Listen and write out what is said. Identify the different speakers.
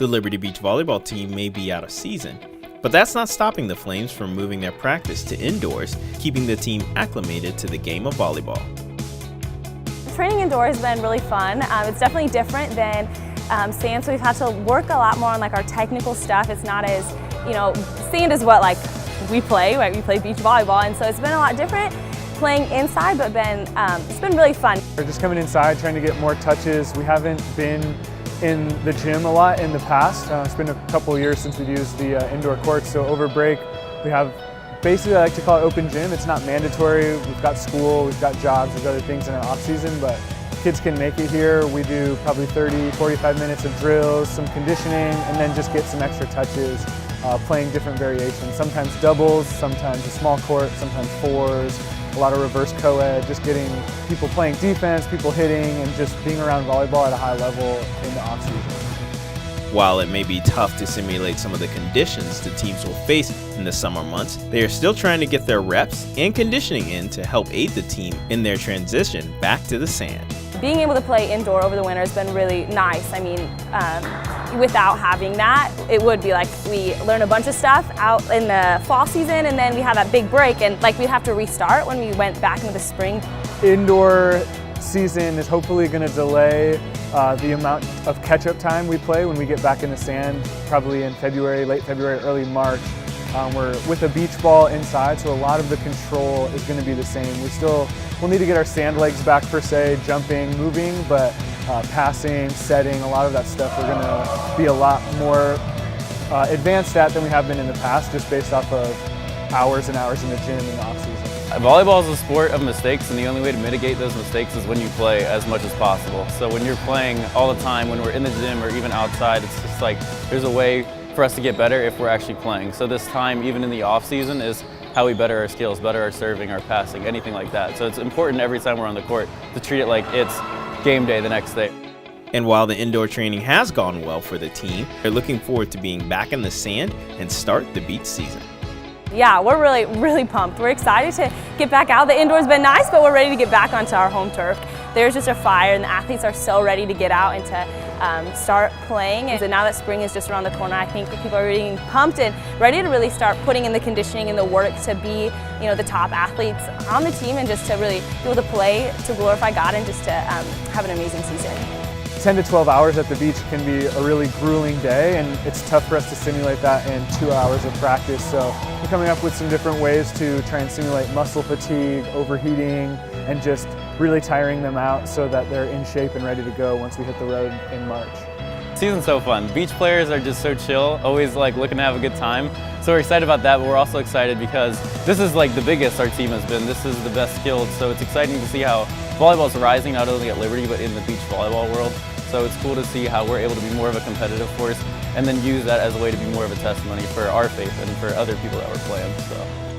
Speaker 1: The Liberty Beach Volleyball team may be out of season, but that's not stopping the Flames from moving their practice to indoors, keeping the team acclimated to the game of volleyball.
Speaker 2: Training indoors has been really fun. It's definitely different than sand, so we've had to work a lot more on our technical stuff. It's not as, sand is what we play, right? We play beach volleyball, and so it's been a lot different playing inside, but it's been really fun.
Speaker 3: We're just coming inside, trying to get more touches. We haven't been in the gym a lot in the past. It's been a couple years since we've used the indoor courts, so over break we have basically, I like to call it open gym. It's not mandatory. We've got school, we've got jobs, we've got other things in our off season, but kids can make it here. We do probably 30, 45 minutes of drills, some conditioning, and then just get some extra touches, playing different variations. Sometimes doubles, sometimes a small court, sometimes fours, a lot of reverse co-ed, just getting people playing defense, people hitting, and just being around volleyball at a high level in the off season.
Speaker 1: While it may be tough to simulate some of the conditions the teams will face in the summer months, they are still trying to get their reps and conditioning in to help aid the team in their transition back to the sand.
Speaker 2: Being able to play indoor over the winter has been really nice. I mean, without having that, it would be like we learn a bunch of stuff out in the fall season, and then we have that big break, and we'd have to restart when we went back into the spring.
Speaker 3: Indoor season is hopefully going to delay the amount of catch-up time we play when we get back in the sand, probably in February, late February, early March. We're with a beach ball inside, so a lot of the control is going to be the same. We'll need to get our sand legs back per se, jumping, moving, but passing, setting, a lot of that stuff we're going to be a lot more advanced at than we have been in the past, just based off of hours and hours in the gym in the off-season.
Speaker 4: Volleyball is a sport of mistakes, and the only way to mitigate those mistakes is when you play as much as possible. So when you're playing all the time, when we're in the gym or even outside, it's just there's a way for us to get better if we're actually playing. So this time, even in the off season, is how we better our skills, better our serving, our passing, anything like that. So it's important every time we're on the court to treat it like it's game day the next day.
Speaker 1: And while the indoor training has gone well for the team, they're looking forward to being back in the sand and start the beach season.
Speaker 2: Yeah, we're really, really pumped. We're excited to get back out. The indoor's been nice, but we're ready to get back onto our home turf. There's just a fire, and the athletes are so ready to get out and to start playing. And now that spring is just around the corner, I think people are really pumped and ready to really start putting in the conditioning and the work to be, the top athletes on the team, and just to really be able to play to glorify God and just to have an amazing season.
Speaker 3: 10 to 12 hours at the beach can be a really grueling day, and it's tough for us to simulate that in 2 hours of practice. So we're coming up with some different ways to try and simulate muscle fatigue, overheating, and just really tiring them out so that they're in shape and ready to go once we hit the road in March.
Speaker 4: Season's so fun. Beach players are just so chill, always looking to have a good time. So we're excited about that, but we're also excited because this is the biggest our team has been. This is the best skilled, so it's exciting to see how volleyball's rising, not only at Liberty, but in the beach volleyball world. So it's cool to see how we're able to be more of a competitive force and then use that as a way to be more of a testimony for our faith and for other people that we're playing. So.